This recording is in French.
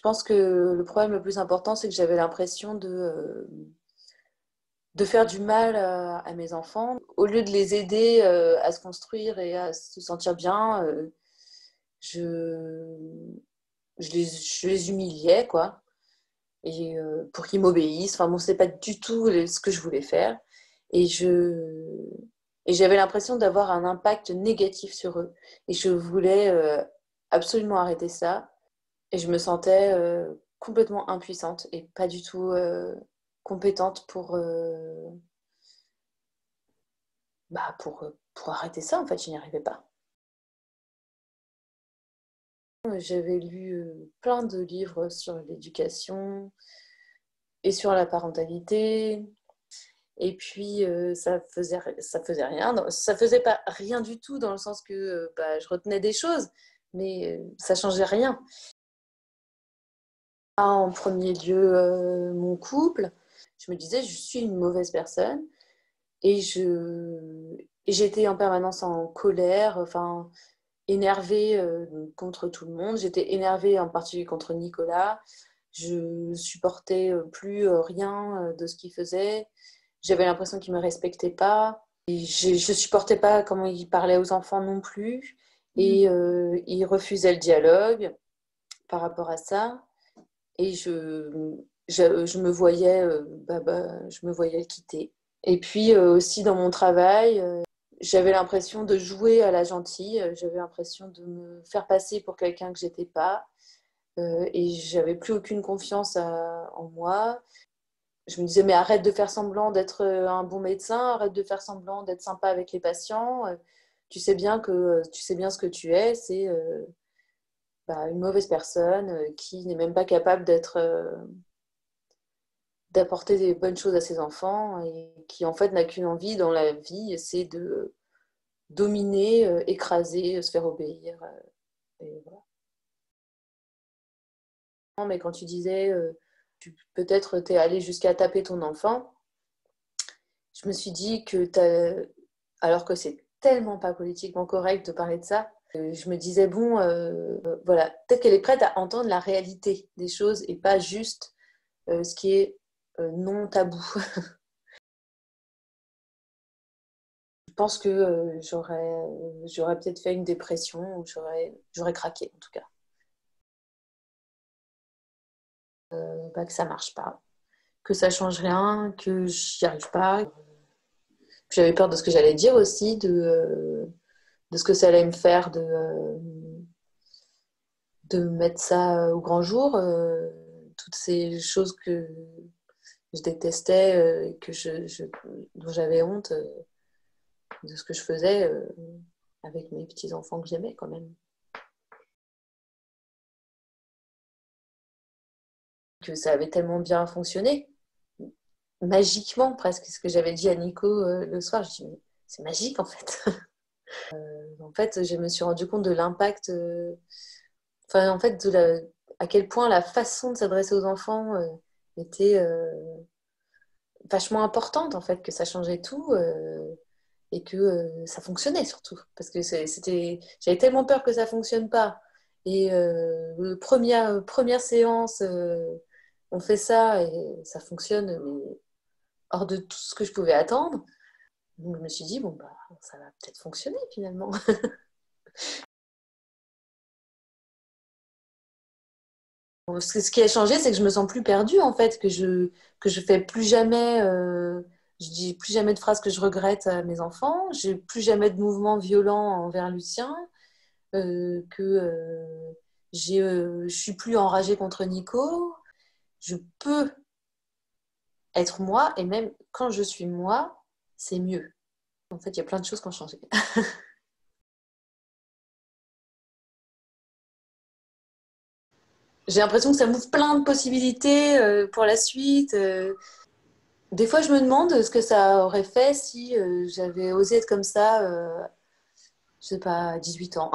pense que le problème le plus important, c'est que j'avais l'impression de faire du mal à mes enfants. Au lieu de les aider à se construire et à se sentir bien, je, je les humiliais, quoi. Et pour qu'ils m'obéissent. Enfin bon, c'est pas du tout ce que je voulais faire. Et et j'avais l'impression d'avoir un impact négatif sur eux. Et je voulais absolument arrêter ça. Et je me sentais complètement impuissante et pas du tout compétente pour arrêter ça. En fait, je n'y arrivais pas. J'avais lu plein de livres sur l'éducation et sur la parentalité. Et puis, ça faisait rien. Ça faisait pas rien du tout dans le sens que je retenais des choses, mais ça changeait rien. En premier lieu, mon couple. Je me disais, je suis une mauvaise personne et j'étais en permanence en colère, enfin énervée contre tout le monde. J'étais énervée en particulier contre Nicolas. Je supportais plus rien de ce qu'il faisait. J'avais l'impression qu'il me respectait pas. Et je supportais pas comment il parlait aux enfants non plus. Et il refusait le dialogue par rapport à ça. Et je me voyais, je me voyais le quitter. Et puis aussi dans mon travail, j'avais l'impression de jouer à la gentille. J'avais l'impression de me faire passer pour quelqu'un que j'étais pas. Et j'avais plus aucune confiance en moi. Je me disais, mais arrête de faire semblant d'être un bon médecin, arrête de faire semblant d'être sympa avec les patients. Tu sais bien ce que tu es, c'est une mauvaise personne qui n'est même pas capable d'apporter des bonnes choses à ses enfants et qui en fait n'a qu'une envie dans la vie, c'est de dominer, écraser, se faire obéir. Et voilà. Non, mais quand tu disais, peut-être t'es allé jusqu'à taper ton enfant, je me suis dit que alors que c'est tellement pas politiquement correct de parler de ça, je me disais, bon, voilà, peut-être qu'elle est prête à entendre la réalité des choses et pas juste ce qui est non tabou. Je pense que j'aurais peut-être fait une dépression ou j'aurais craqué en tout cas. Que ça marche pas, que ça change rien, que j'y arrive pas. J'avais peur de ce que j'allais dire aussi, de ce que ça allait me faire de mettre ça au grand jour. Toutes ces choses que je détestais, dont j'avais honte de ce que je faisais avec mes petits-enfants que j'aimais quand même. Que ça avait tellement bien fonctionné, magiquement presque, ce que j'avais dit à Nico le soir, je dis mais c'est magique en fait. En fait, je me suis rendu compte de l'impact, en fait, à quel point la façon de s'adresser aux enfants était vachement importante en fait, que ça changeait tout et que ça fonctionnait surtout. Parce que j'avais tellement peur que ça fonctionne pas. Et première séance, on fait ça et ça fonctionne, mais hors de tout ce que je pouvais attendre. Donc je me suis dit, bon, ça va peut-être fonctionner finalement. Bon, ce qui a changé, c'est que je me sens plus perdue en fait, que je fais plus jamais, je dis plus jamais de phrases que je regrette à mes enfants, j'ai plus jamais de mouvements violents envers Lucien, que je suis plus enragée contre Nico. Je peux être moi et même quand je suis moi, c'est mieux. En fait, il y a plein de choses qui ont changé. J'ai l'impression que ça m'ouvre plein de possibilités pour la suite. Des fois, je me demande ce que ça aurait fait si j'avais osé être comme ça, je sais pas, à 18 ans.